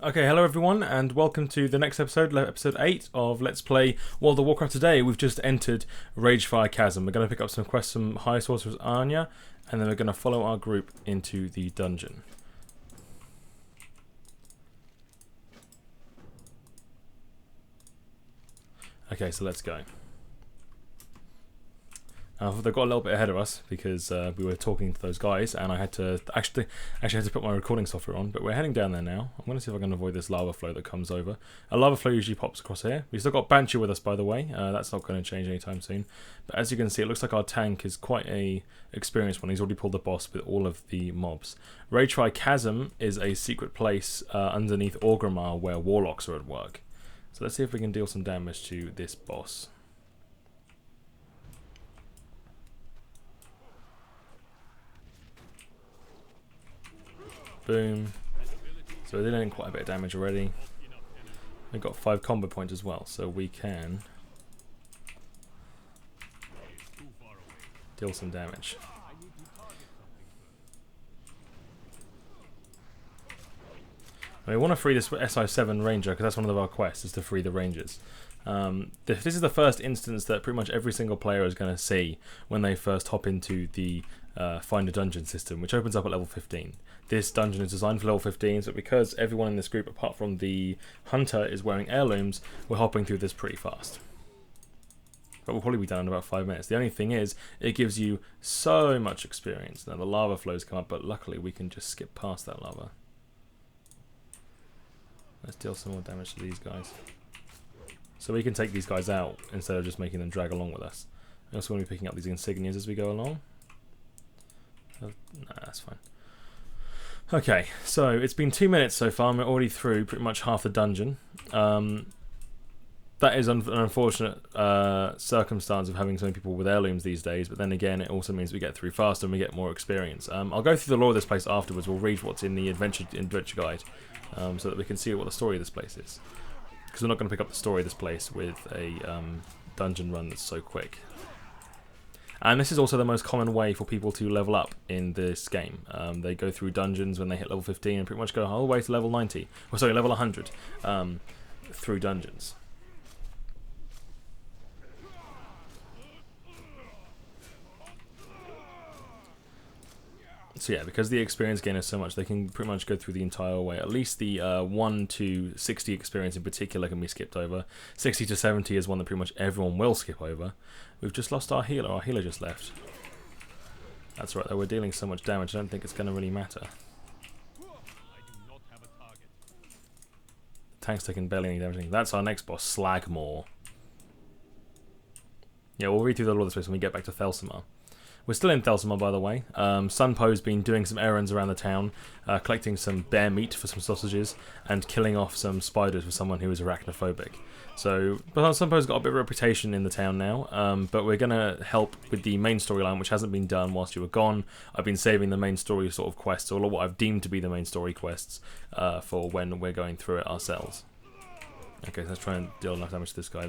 Okay, hello everyone, and welcome to the next episode, episode 8 of Let's Play World of Warcraft. Today, we've just entered Ragefire Chasm. We're going to pick up some quests from High Sorceress Anya, and then we're going to follow our group into the dungeon. Okay, so let's go. They've got a little bit ahead of us because we were talking to those guys, and I had to actually had to put my recording software on. But we're heading down there now. I'm going to see if I can avoid this lava flow that comes over. A lava flow usually pops across here. We've still got Banshee with us, by the way. That's not going to change anytime soon. But as you can see, it looks like our tank is quite a experienced one. He's already pulled the boss with all of the mobs. Ragefire Chasm is a secret place underneath Orgrimmar where warlocks are at work. So let's see if we can deal some damage to this boss. Boom. So we're doing quite a bit of damage already. We've got 5 combo points as well, so we can deal some damage. And we want to free this SI7 Ranger because that's one of our quests, is to free the Rangers. This is the first instance that pretty much every single player is going to see when they first hop into the Find a Dungeon system, which opens up at level 15. This dungeon is designed for level 15s, but because everyone in this group, apart from the hunter, is wearing heirlooms, we're hopping through this pretty fast. But we'll probably be done in about 5 minutes. The only thing is, it gives you so much experience. Now the lava flows come up, but luckily we can just skip past that lava. Let's deal some more damage to these guys. So we can take these guys out instead of just making them drag along with us. I also want to be picking up these insignias as we go along. Oh, nah, that's fine. Okay, so it's been 2 minutes so far, and we're already through pretty much half the dungeon. That is an unfortunate circumstance of having so many people with heirlooms these days, but then again, it also means we get through faster and we get more experience. I'll go through the lore of this place afterwards. We'll read what's in the adventure guide, so that we can see what the story of this place is. Because we're not going to pick up the story of this place with a dungeon run that's so quick. And this is also the most common way for people to level up in this game. They go through dungeons when they hit level 15 and pretty much go all the way to level 90. Or sorry, level 100 through dungeons. So yeah, because the experience gain is so much, they can pretty much go through the entire way. At least the 1 to 60 experience in particular can be skipped over. 60 to 70 is one that pretty much everyone will skip over. We've just lost our healer. Our healer just left. That's right, though. We're dealing so much damage, I don't think it's going to really matter. The tank's taking barely any damage. That's our next boss, Slagmore. Yeah, we'll read through the lore of this place when we get back to Thelsamar. We're still in Thelsamar, by the way. Sunpo's been doing some errands around the town, collecting some bear meat for some sausages, and killing off some spiders for someone who is arachnophobic. So, but Sunpo's got a bit of a reputation in the town now, but we're going to help with the main storyline, which hasn't been done whilst you were gone. I've been saving the main story sort of quests, or what I've deemed to be the main story quests, for when we're going through it ourselves. Okay, so let's try and deal enough damage to this guy.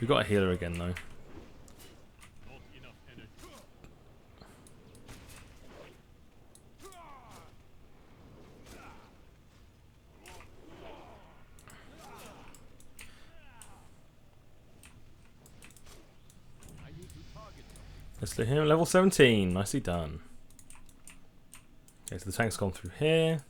We've got a healer again, though. Let's do him, level 17, nicely done. Okay, so the tank's gone through here.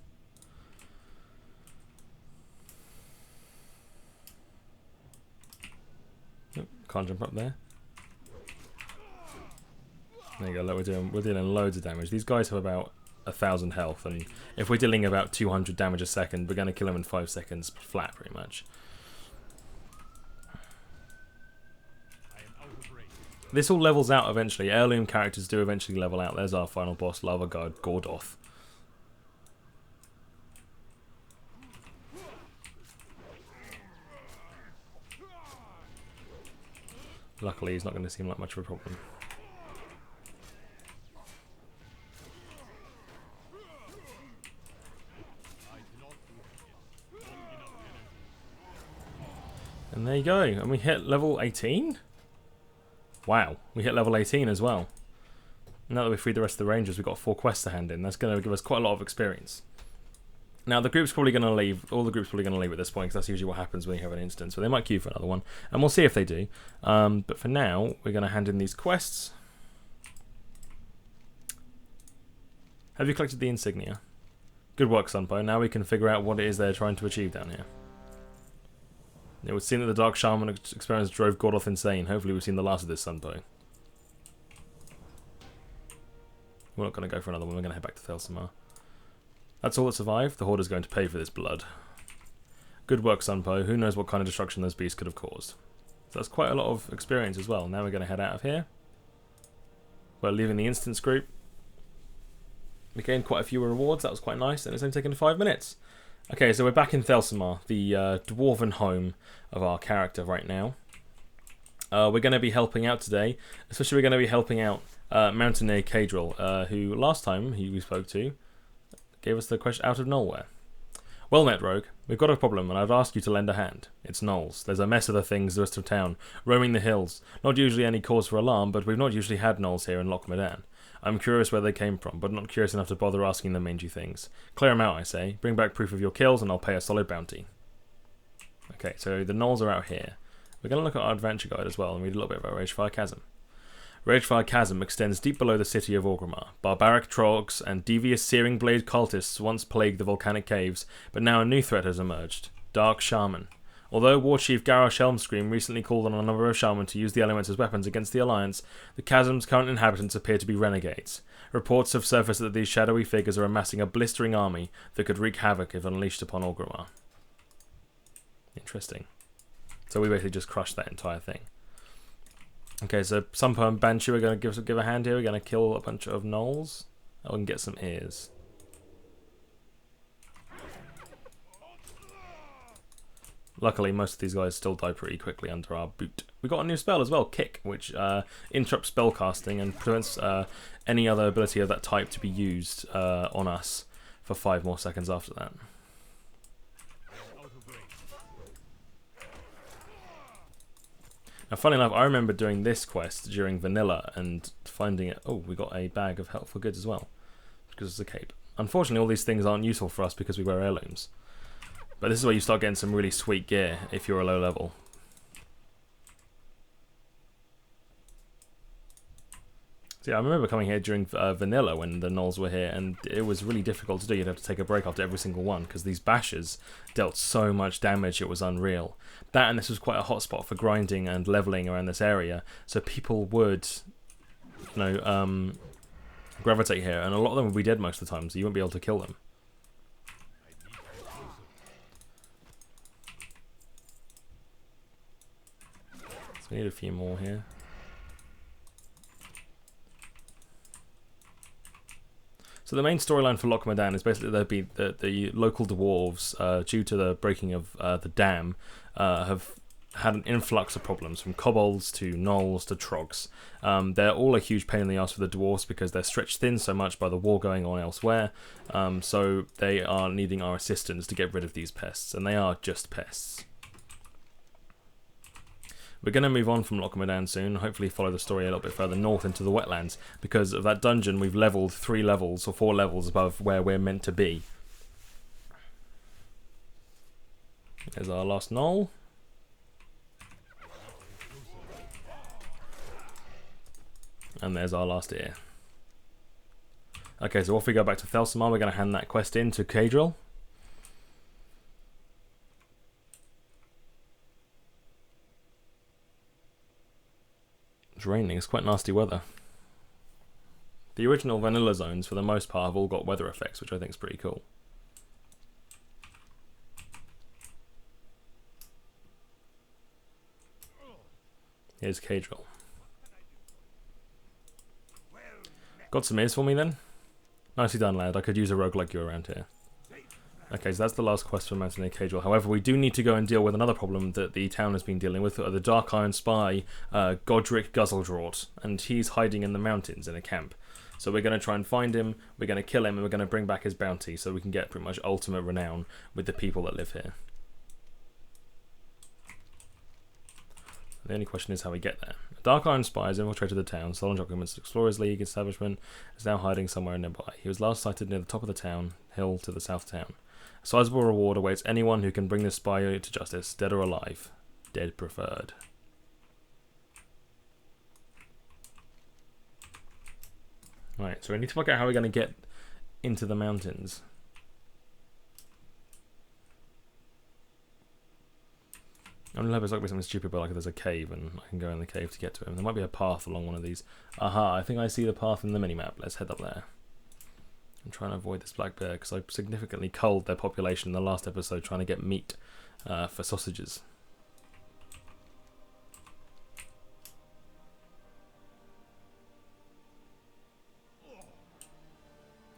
Nope, can't jump up there. There you go, look, we're dealing loads of damage. These guys have about 1,000 health, and if we're dealing about 200 damage a second, we're going to kill them in 5 seconds flat, pretty much. This all levels out eventually. Heirloom characters do eventually level out. There's our final boss, Lava God Gordoth. Luckily, he's not going to seem like much of a problem. And there you go. And we hit level 18? Wow, we hit level 18 as well. Now that we've freed the rest of the Rangers, we've got 4 quests to hand in. That's going to give us quite a lot of experience. Now the group's probably going to leave. All the group's probably going to leave at this point, because that's usually what happens when you have an instance. So they might queue for another one, and we'll see if they do. But for now, we're going to hand in these quests. Have you collected the insignia? Good work, Sunpo. Now we can figure out what it is they're trying to achieve down here. It would seem that the Dark Shaman experiments drove Gordoth insane. Hopefully we've seen the last of this, Sunpo. We're not going to go for another one. We're going to head back to Thelsamar. That's all that survived. The Horde is going to pay for this blood. Good work, Sunpo. Who knows what kind of destruction those beasts could have caused. So that's quite a lot of experience as well. Now we're going to head out of here. We're leaving the instance group. We gained quite a few rewards. That was quite nice. And it's only taken 5 minutes. Okay, so we're back in Thelsamar, the dwarven home of our character right now. We're going to be helping out today. Especially we're going to be helping out Mountaineer Cadril, who last time we spoke to gave us the question out of nowhere. Well met, Rogue. We've got a problem, and I'd ask you to lend a hand. It's gnolls. There's a mess of the things the rest of town, roaming the hills. Not usually any cause for alarm, but we've not usually had gnolls here in Loch Modan. I'm curious where they came from, but not curious enough to bother asking them mangy things. Clear them out, I say. Bring back proof of your kills, and I'll pay a solid bounty. Okay, so the gnolls are out here. We're going to look at our adventure guide as well, and read a little bit about Ragefire Chasm. Ragefire Chasm extends deep below the city of Orgrimmar. Barbaric trogs and devious searing blade cultists once plagued the volcanic caves, but now a new threat has emerged. Dark Shaman. Although War Chief Garrosh Helmscream recently called on a number of shaman to use the elements as weapons against the Alliance, the chasm's current inhabitants appear to be renegades. Reports have surfaced that these shadowy figures are amassing a blistering army that could wreak havoc if unleashed upon Orgrimmar. Interesting. So we basically just crushed that entire thing. Okay, so Sunpo and Banshee are going to give a hand here. We're going to kill a bunch of gnolls. Oh, we can get some ears. Luckily, most of these guys still die pretty quickly under our boot. We got a new spell as well, Kick, which interrupts spellcasting and prevents any other ability of that type to be used on us for 5 more seconds after that. Now, funny enough, I remember doing this quest during Vanilla and finding it. Oh, we got a bag of helpful goods as well, because it's a cape. Unfortunately, all these things aren't useful for us because we wear heirlooms. But this is where you start getting some really sweet gear if you're a low level. So yeah, I remember coming here during Vanilla when the gnolls were here, and it was really difficult to do. You'd have to take a break after every single one because these bashers dealt so much damage it was unreal. That, and this was quite a hot spot for grinding and leveling around this area, so people would, you know, gravitate here, and a lot of them would be dead most of the time, so you wouldn't be able to kill them. So we need a few more here. So the main storyline for Loch Modan is basically there'd be the local dwarves, due to the breaking of the dam, have had an influx of problems, from kobolds to gnolls to trogs. They're all a huge pain in the ass for the dwarves because they're stretched thin so much by the war going on elsewhere, so they are needing our assistance to get rid of these pests, and they are just pests. We're going to move on from Loch Modan soon, hopefully follow the story a little bit further north into the wetlands, because of that dungeon we've leveled 3 levels or 4 levels above where we're meant to be. There's our last gnoll. And there's our last ear. Okay, so off we go back to Thelsamar. We're going to hand that quest in to Cadril. It's raining, it's quite nasty weather. The original vanilla zones, for the most part, have all got weather effects, which I think is pretty cool. Here's Cadril. Got some ears for me then? Nicely done, lad. I could use a rogue like you around here. Okay, so that's the last quest for Mountaineer Cadril. However, we do need to go and deal with another problem that the town has been dealing with, the Dark Iron Spy, Godric Guzzledrort, and he's hiding in the mountains in a camp. So we're going to try and find him, we're going to kill him, and we're going to bring back his bounty so we can get pretty much ultimate renown with the people that live here. The only question is how we get there. Dark Iron Spy has infiltrated the town, stolen documents, Explorers League establishment, is now hiding somewhere nearby. He was last sighted near the top of the town, hill to the south town. A Sizable reward awaits anyone who can bring this spy to justice, dead or alive. Dead preferred. Right, so we need to work out how we're going to get into the mountains. I'm gonna hope it's not gonna be something stupid, but like there's a cave and I can go in the cave to get to him. There might be a path along one of these. Aha, I think I see the path in the minimap. Let's head up there. I'm trying to avoid this black bear because I significantly culled their population in the last episode trying to get meat for sausages.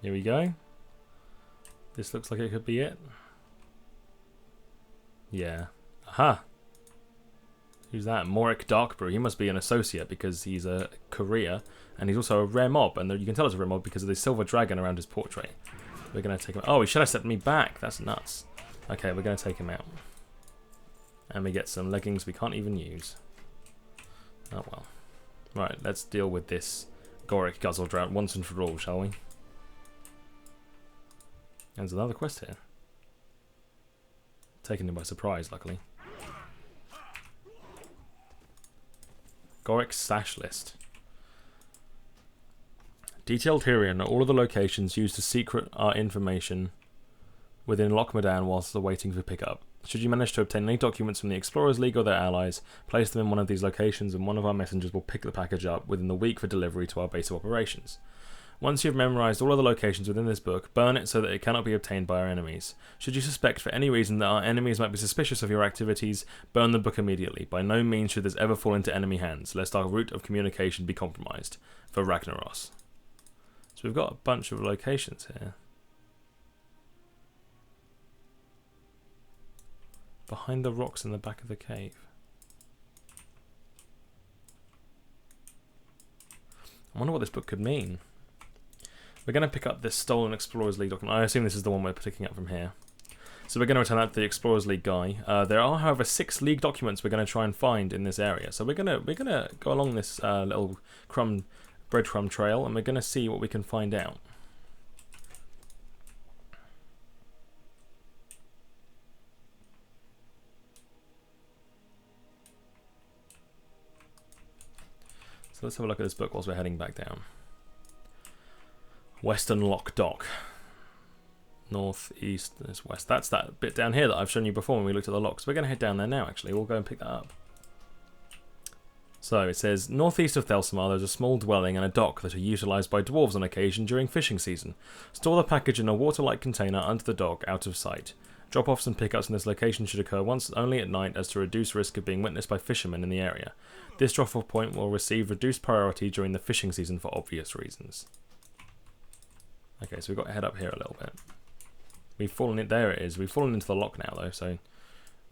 Here we go. This looks like it could be it. Yeah. Aha! Who's that? Morik Darkbrew. He must be an associate because he's a courier and he's also a rare mob. And you can tell it's a rare mob because of the silver dragon around his portrait. We're going to take him. Oh, he should have set me back. That's nuts. Okay, we're going to take him out. And we get some leggings we can't even use. Oh well. Right, let's deal with this Goric Guzzle Drought once and for all, shall we? There's another quest here. Taken him by surprise, luckily. Goric Sash List. Detailed herein are all of the locations used to secret our information within Loch Modan whilst awaiting for pickup. Should you manage to obtain any documents from the Explorers League or their allies, place them in one of these locations and one of our messengers will pick the package up within the week for delivery to our base of operations. Once you've memorized all of the locations within this book, burn it so that it cannot be obtained by our enemies. Should you suspect for any reason that our enemies might be suspicious of your activities, burn the book immediately. By no means should this ever fall into enemy hands, lest our route of communication be compromised. For Ragnaros. So we've got a bunch of locations here. Behind the rocks in the back of the cave. I wonder what this book could mean. We're going to pick up this Stolen Explorers League document. I assume this is the one we're picking up from here. So we're going to return that to the Explorers League guy. There are, however, 6 League documents we're going to try and find in this area. So we're going to go along this little breadcrumb trail, and we're going to see what we can find out. So let's have a look at this book whilst we're heading back down. Western Loch Dock. North, east, this west. That's that bit down here that I've shown you before when we looked at the locks. We're going to head down there now, actually. We'll go and pick that up. So it says, northeast of Thelsamar, there's a small dwelling and a dock that are utilised by dwarves on occasion during fishing season. Store the package in a water-like container under the dock, out of sight. Drop-offs and pickups in this location should occur once only at night as to reduce risk of being witnessed by fishermen in the area. This drop-off point will receive reduced priority during the fishing season for obvious reasons. Okay, so we've got to head up here a little bit. We've fallen in, there it is. We've fallen into the lock now though, so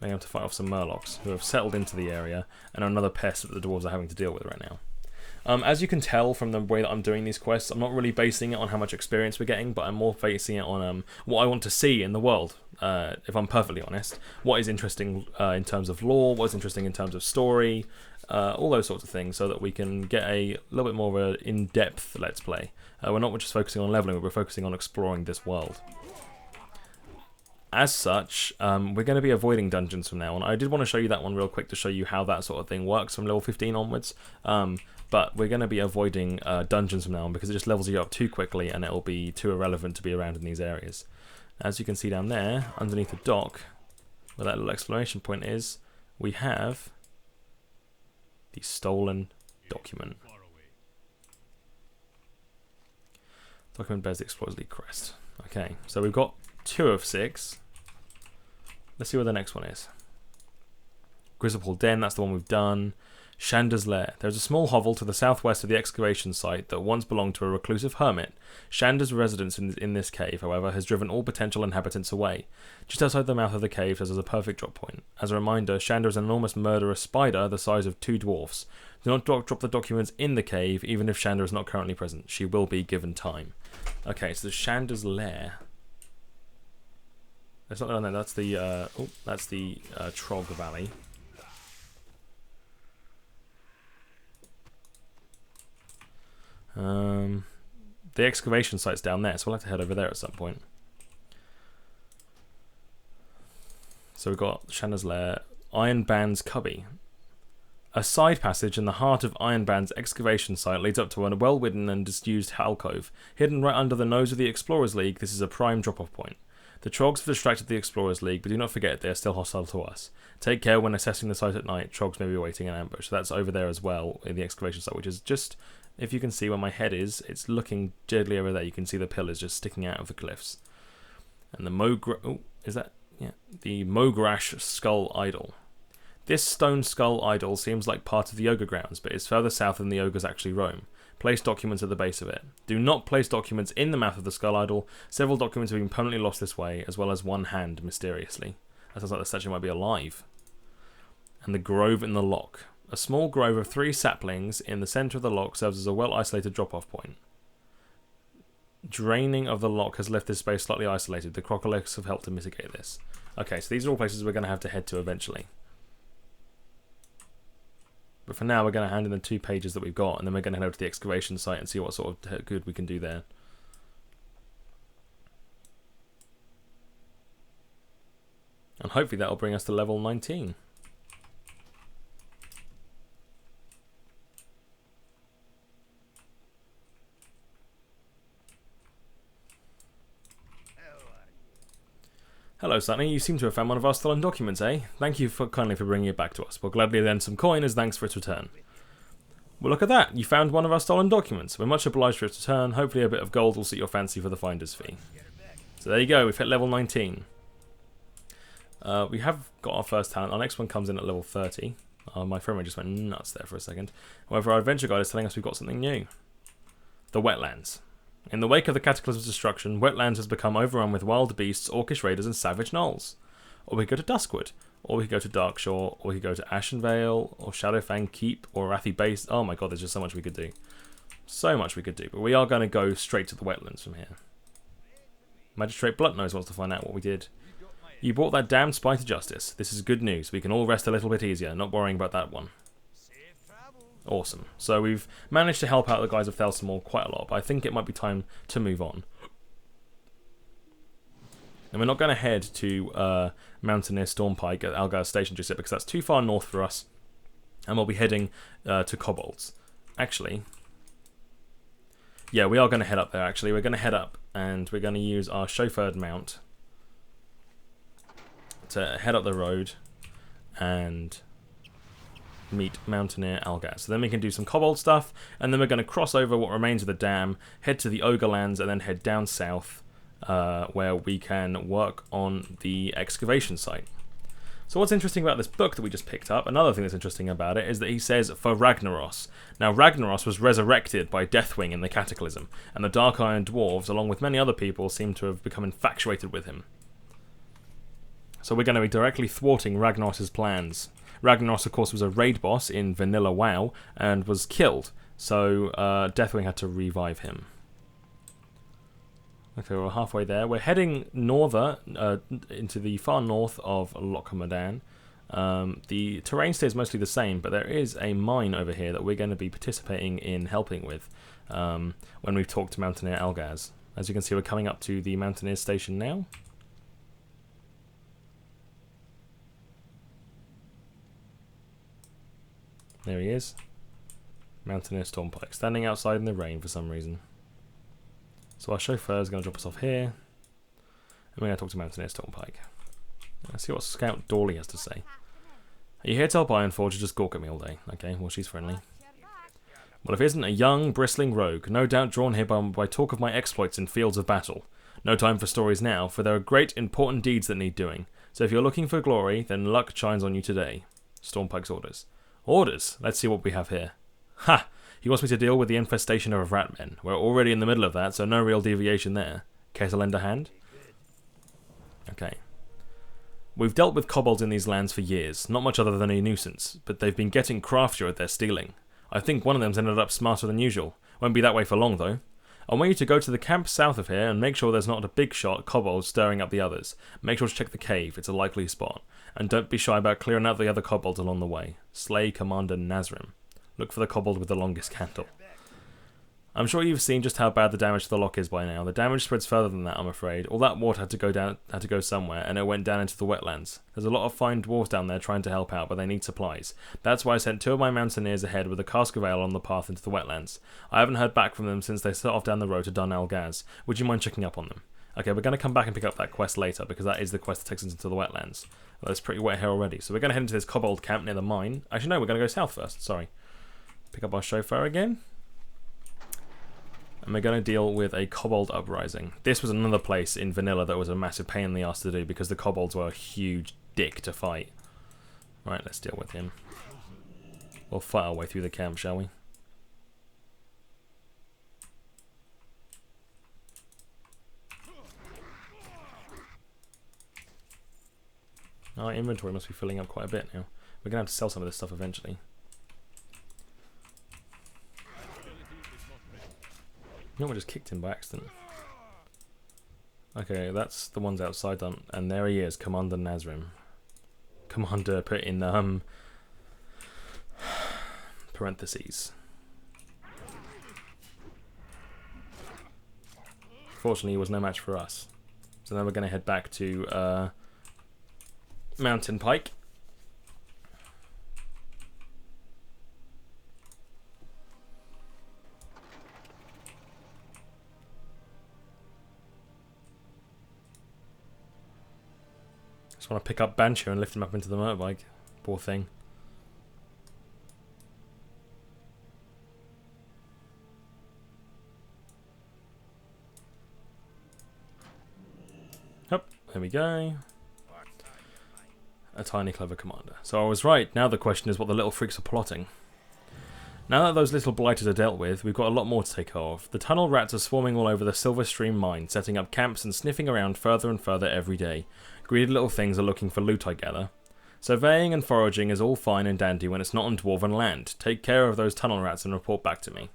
we have to fight off some murlocs who have settled into the area and are another pest that the dwarves are having to deal with right now. As you can tell from the way that I'm doing these quests, I'm not really basing it on how much experience we're getting, but I'm more basing it on what I want to see in the world, if I'm perfectly honest. What is interesting in terms of lore, what is interesting in terms of story, all those sorts of things, so that we can get a little bit more of an in-depth Let's Play. We're not just focusing on leveling, we're focusing on exploring this world. As such, we're going to be avoiding dungeons from now on. I did want to show you that one real quick to show you how that sort of thing works from level 15 onwards. But we're going to be avoiding dungeons from now on because it just levels you up too quickly and it'll be too irrelevant to be around in these areas. As you can see down there, underneath the dock, where that little exclamation point is, we have the stolen document. Document bears the Explorers League crest. Okay, so we've got 2 of 6. Let's see what the next one is. Grizzlepool Den, that's the one we've done. Shanda's Lair. There's a small hovel to the southwest of the excavation site that once belonged to a reclusive hermit. Shanda's residence in this cave, however, has driven all potential inhabitants away. Just outside the mouth of the cave, there's a perfect drop point. As a reminder, Shanda is an enormous murderous spider the size of 2 dwarfs. Do not drop the documents in the cave, even if Shanda is not currently present. She will be given time. Okay, so the Shanda's Lair. That's not down there. That's the Trog Valley. The excavation site's down there, so we'll have to head over there at some point. So we've got Shanna's Lair, Ironband's Cubby. A side passage in the heart of Ironband's excavation site leads up to a well-hidden and disused alcove. Hidden right under the nose of the Explorers League, this is a prime drop-off point. The Trogs have distracted the Explorers League, but do not forget they are still hostile to us. Take care when assessing the site at night. Trogs may be waiting in ambush. So that's over there as well, in the excavation site, which is just, if you can see where my head is, it's looking deadly over there. You can see the pillars just sticking out of the cliffs. And the the Mogrash Skull Idol. This stone skull idol seems like part of the ogre grounds, but is further south than the ogres actually roam. Place documents at the base of it. Do not place documents in the mouth of the skull idol. Several documents have been permanently lost this way, as well as one hand, mysteriously. That sounds like the statue might be alive. And the grove in the loch. A small grove of 3 saplings in the centre of the loch serves as a well-isolated drop-off point. Draining of the loch has left this space slightly isolated. The crocolics have helped to mitigate this. Okay, so these are all places we're going to have to head to eventually. But for now, we're going to hand in the 2 pages that we've got, and then we're going to head over to the excavation site and see what sort of good we can do there. And hopefully that will bring us to level 19. Hello, Sunny. You seem to have found one of our stolen documents, eh? Thank you kindly for bringing it back to us. We'll gladly lend some coin as thanks for its return. Well, look at that. You found one of our stolen documents. We're much obliged for its return. Hopefully a bit of gold will suit your fancy for the finder's fee. So there you go. We've hit level 19. We have got our first talent. Our next one comes in at level 30. My frame rate just went nuts there for a second. However, our adventure guide is telling us we've got something new. The wetlands. In the wake of the Cataclysm's destruction, Wetlands has become overrun with wild beasts, orcish raiders, and savage gnolls. Or we could go to Duskwood, or we could go to Darkshore, or we could go to Ashenvale, or Shadowfang Keep, or Rathi Base. Oh my god, there's just so much we could do. So much we could do, but we are going to go straight to the wetlands from here. Magistrate Bloodnose wants to find out what we did. You brought that damned spy to justice. This is good news. We can all rest a little bit easier, not worrying about that one. Awesome. So we've managed to help out the guys of Thelsamore quite a lot, but I think it might be time to move on. And we're not going to head to Mountaineer Stormpike at Algar Station just yet, because that's too far north for us. And we'll be heading to Kobolds. Actually, yeah, we are going to head up there, actually. We're going to head up, and we're going to use our chauffeured mount to head up the road and meet Mountaineer Algar. So then we can do some kobold stuff, and then we're going to cross over what remains of the dam, head to the Ogre Lands, and then head down south, where we can work on the excavation site. So what's interesting about this book that we just picked up, another thing that's interesting about it, is that he says, for Ragnaros. Now, Ragnaros was resurrected by Deathwing in the Cataclysm, and the Dark Iron Dwarves, along with many other people, seem to have become infatuated with him. So we're going to be directly thwarting Ragnaros' plans. Ragnaros, of course, was a raid boss in Vanilla WoW and was killed, so Deathwing had to revive him. Okay, we're halfway there. We're heading into the far north of Loch Modan. The terrain stays mostly the same, but there is a mine over here that we're going to be participating in helping with when we've talked to Mountaineer Algaz. As you can see, we're coming up to the Mountaineer Station now. There he is. Mountaineer Stormpike, standing outside in the rain for some reason. So our chauffeur is going to drop us off here. And we're going to talk to Mountaineer Stormpike. Let's see what Scout Dawley has to say. Are you here to help Ironforge or just gawk at me all day? Okay, well, she's friendly. Well, if he isn't a young, bristling rogue, no doubt drawn here by talk of my exploits in fields of battle. No time for stories now, for there are great, important deeds that need doing. So if you're looking for glory, then luck shines on you today. Stormpike's orders. Orders? Let's see what we have here. Ha! He wants me to deal with the infestation of ratmen. We're already in the middle of that, so no real deviation there. Care to lend a hand? Okay. We've dealt with kobolds in these lands for years, not much other than a nuisance, but they've been getting craftier at their stealing. I think one of them's ended up smarter than usual. Won't be that way for long, though. I want you to go to the camp south of here and make sure there's not a big shot kobold stirring up the others. Make sure to check the cave, it's a likely spot. And don't be shy about clearing out the other kobolds along the way. Slay Commander Nazrim. Look for the kobold with the longest candle. I'm sure you've seen just how bad the damage to the lock is by now. The damage spreads further than that, I'm afraid. All that water had to go somewhere, and it went down into the wetlands. There's a lot of fine dwarves down there trying to help out, but they need supplies. That's why I sent 2 of my mountaineers ahead with a cask of ale on the path into the wetlands. I haven't heard back from them since they set off down the road to Dun El Gaz. Would you mind checking up on them? Okay, we're going to come back and pick up that quest later, because that is the quest that takes us into the wetlands. Well, it's pretty wet here already, so we're going to head into this kobold camp near the mine. Actually, no, we're going to go south first, sorry. Pick up our chauffeur again. And we're going to deal with a kobold uprising. This was another place in vanilla that was a massive pain in the ass to do because the kobolds were a huge dick to fight. Right, let's deal with him. We'll fight our way through the camp, shall we? Our inventory must be filling up quite a bit now. We're going to have to sell some of this stuff eventually. No, we just kicked him by accident. Okay, that's the ones outside, and there he is, Commander Nazrim. Commander put in parentheses. Fortunately, he was no match for us. So now we're going to head back to Mountain Pike. Just want to pick up Bancho and lift him up into the motorbike. Poor thing. Yep, there we go. A tiny clever commander. So I was right, now the question is what the little freaks are plotting. Now that those little blighters are dealt with, we've got a lot more to take care of. The tunnel rats are swarming all over the Silver Stream mine, setting up camps and sniffing around further and further every day. Greedy little things are looking for loot, I gather. Surveying and foraging is all fine and dandy when it's not on dwarven land. Take care of those tunnel rats and report back to me.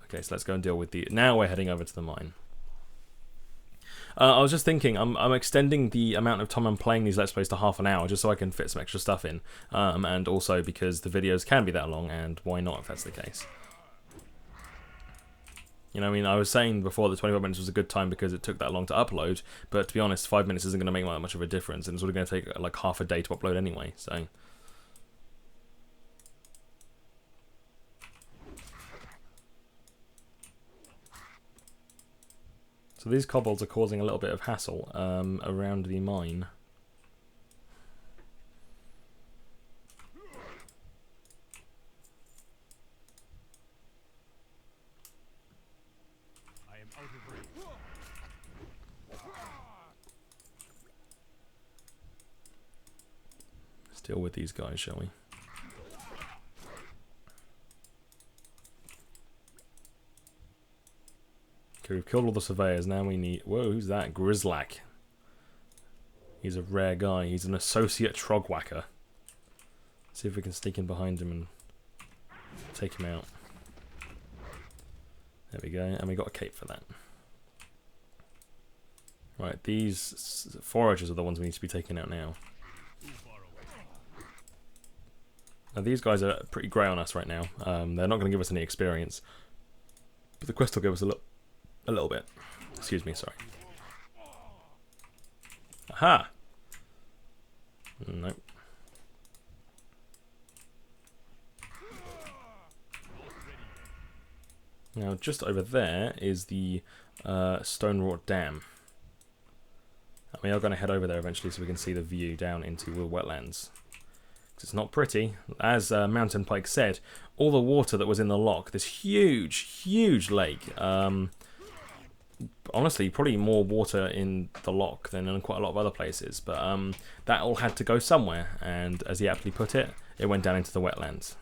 Okay, so let's go and deal with the... Now we're heading over to the mine. I was just thinking, I'm extending the amount of time I'm playing these Let's Plays to half an hour, just so I can fit some extra stuff in. And also because the videos can be that long, and why not if that's the case. You know, I mean, I was saying before that 25 minutes was a good time because it took that long to upload, but to be honest, 5 minutes isn't going to make that much of a difference, and it's only going to take like half a day to upload anyway, so... So these kobolds are causing a little bit of hassle around the mine. I am out of range. Let's deal with these guys, shall we? Okay, we've killed all the surveyors, now we need... Whoa, who's that? Grizzlack. He's a rare guy. He's an associate trogwhacker. See if we can sneak in behind him and take him out. There we go, and we got a cape for that. Right, these foragers are the ones we need to be taking out now. Now these guys are pretty grey on us right now. They're not going to give us any experience. But the quest will give us a little bit. Excuse me, sorry. Aha! Nope. Now, just over there is the stone-wrought dam. And we are going to head over there eventually so we can see the view down into the wetlands. It's not pretty. As Mountain Pike said, all the water that was in the loch, this huge, huge lake, honestly, probably more water in the loch than in quite a lot of other places, but that all had to go somewhere, and as he aptly put it, it went down into the wetlands.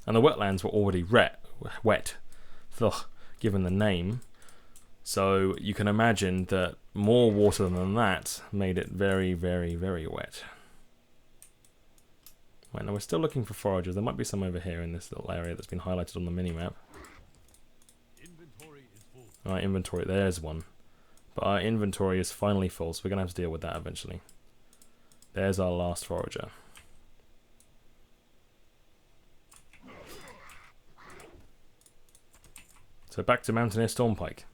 And the wetlands were already wet, ugh, given the name, so you can imagine that more water than that made it very, very, very wet. Right, now we're still looking for foragers. There might be some over here in this little area that's been highlighted on the minimap. Right, inventory, there's one. But our inventory is finally full, so we're going to have to deal with that eventually. There's our last forager. So back to Mountaineer Stormpike.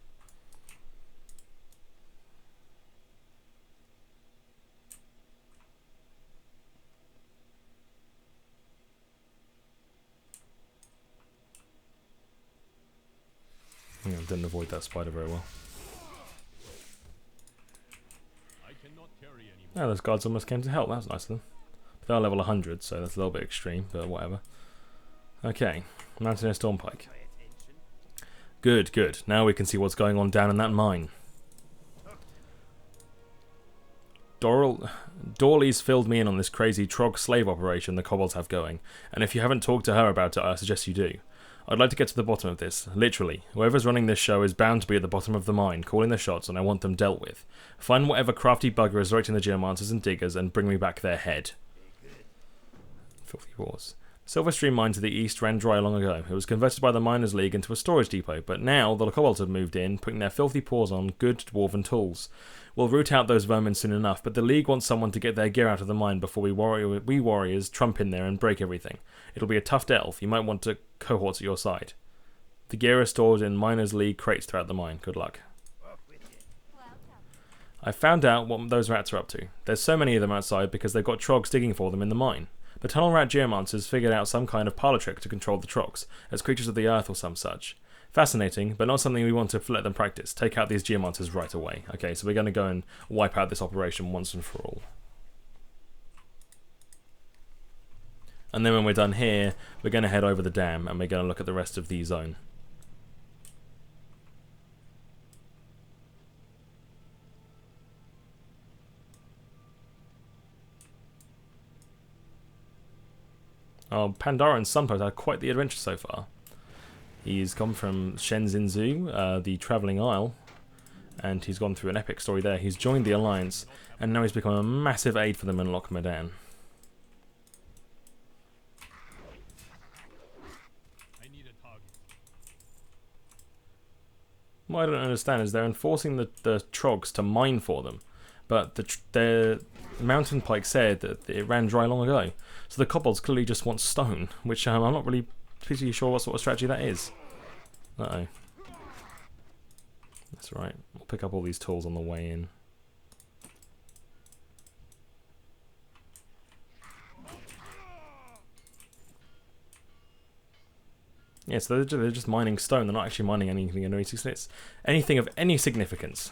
Yeah, didn't avoid that spider very well. Oh, those guards almost came to help. That was nice of them. But they're level 100, so that's a little bit extreme, but whatever. Okay, Mountaineer Stormpike. Good, good. Now we can see what's going on down in that mine. Dorley's filled me in on this crazy Trog slave operation the kobolds have going, and if you haven't talked to her about it, I suggest you do. I'd like to get to the bottom of this, literally. Whoever's running this show is bound to be at the bottom of the mine, calling the shots, and I want them dealt with. Find whatever crafty bugger is directing the geomancers and diggers, and bring me back their head. Filthy wars. Silverstream mine to the east ran dry long ago. It was converted by the Miners' League into a storage depot, but now the kobolds have moved in, putting their filthy paws on good dwarven tools. We'll root out those vermin soon enough, but the League wants someone to get their gear out of the mine before we warriors trump in there and break everything. It'll be a tough delve. You might want to cohorts at your side. The gear is stored in Miners' League crates throughout the mine. Good luck. I found out what those rats are up to. There's so many of them outside because they've got trogs digging for them in the mine. The tunnel rat geomancers figured out some kind of parlor trick to control the trogs, as creatures of the earth or some such. Fascinating, but not something we want to let them practice. Take out these geomancers right away. Okay, so we're going to go and wipe out this operation once and for all. And then when we're done here, we're going to head over the dam and we're going to look at the rest of the zone. Oh, Pandora and Sunpost had quite the adventure so far. He's come from Shenzhen, the Travelling Isle, and he's gone through an epic story there. He's joined the Alliance, and now he's become a massive aid for them in Loch Modan. What I don't understand is they're enforcing the trogs to mine for them, but the mountain pike said that it ran dry long ago. So the kobolds clearly just want stone, which I'm not really pretty sure what sort of strategy that is. Uh-oh. That's right. I'll pick up all these tools on the way in. Yeah, so they're just mining stone. They're not actually mining anything of any significance.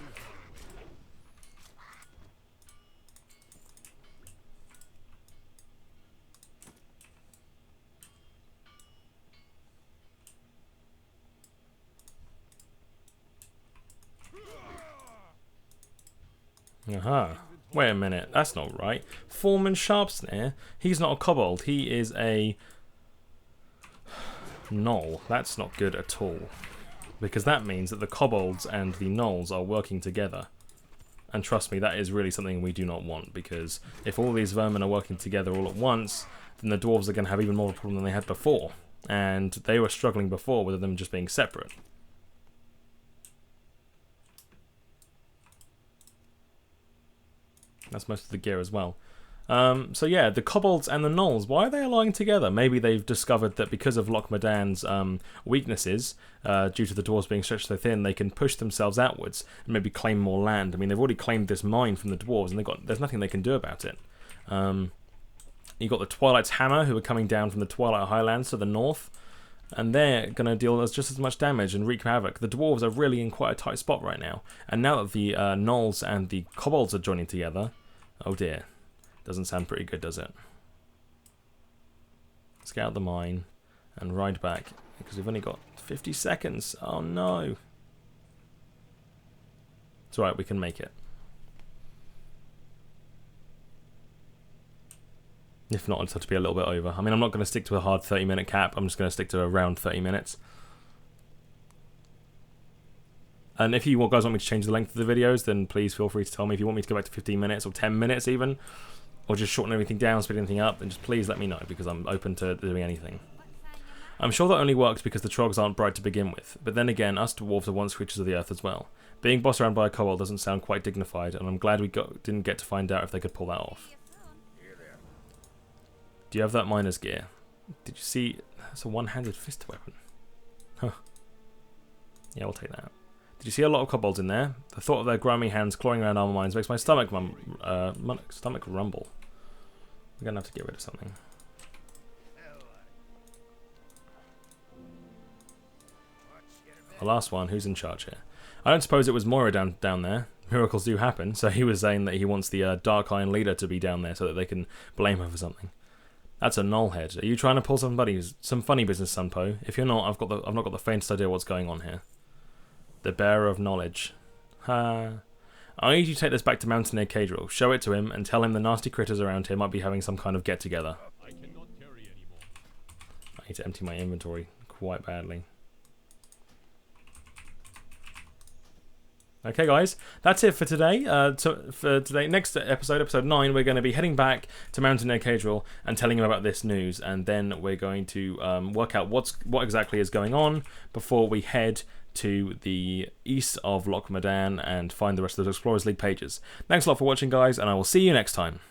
Aha. Wait a minute, that's not right. Foreman Sharpsnare? He's not a kobold, he is a gnoll. That's not good at all. Because that means that the kobolds and the gnolls are working together. And trust me, that is really something we do not want, because if all these vermin are working together all at once, then the dwarves are going to have even more of a problem than they had before. And they were struggling before with them just being separate. That's most of the gear as well. So yeah, the kobolds and the gnolls, why are they allying together? Maybe they've discovered that because of Loch Modan's weaknesses, due to the dwarves being stretched so thin, they can push themselves outwards and maybe claim more land. I mean, they've already claimed this mine from the dwarves, and there's nothing they can do about it. You've got the Twilight's Hammer, who are coming down from the Twilight Highlands to the north, and they're going to deal just as much damage and wreak havoc. The dwarves are really in quite a tight spot right now, and now that the gnolls and the kobolds are joining together, oh dear, doesn't sound pretty good, does it? Scout the mine and ride back, because we've only got 50 seconds. Oh no. It's alright, we can make it. If not, I'll just have to be a little bit over. I mean, I'm not going to stick to a hard 30-minute cap. I'm just going to stick to around 30 minutes. And if you guys want me to change the length of the videos, then please feel free to tell me. If you want me to go back to 15 minutes or 10 minutes even, or just shorten everything down, speed anything up, then just please let me know, because I'm open to doing anything. I'm sure that only works because the trogs aren't bright to begin with, but then again, us dwarves are once creatures of the earth as well. Being bossed around by a kobold doesn't sound quite dignified, and I'm glad we didn't get to find out if they could pull that off. Do you have that miner's gear? Did you see? That's a one-handed fist weapon. Huh. Yeah, we'll take that. Did you see a lot of kobolds in there? The thought of their grimy hands clawing around armor mines makes my stomach rumble. We're gonna have to get rid of something. The last one, who's in charge here? I don't suppose it was Moira down there. Miracles do happen, so he was saying that he wants the Dark Iron leader to be down there so that they can blame her for something. That's a nullhead. Are you trying to pull some funny business, Sunpo? If you're not, I've not got the faintest idea what's going on here. The bearer of knowledge. Ha. I need you to take this back to Mountaineer Cadriel. Show it to him and tell him the nasty critters around here might be having some kind of get together. I need to empty my inventory quite badly. Okay, guys, that's it for today. Next episode, episode 9, we're going to be heading back to Mountaineer Cadriel and telling him about this news, and then we're going to work out what exactly is going on before we head to the east of Loch Modan and find the rest of the Explorers League pages. Thanks a lot for watching, guys, and I will see you next time.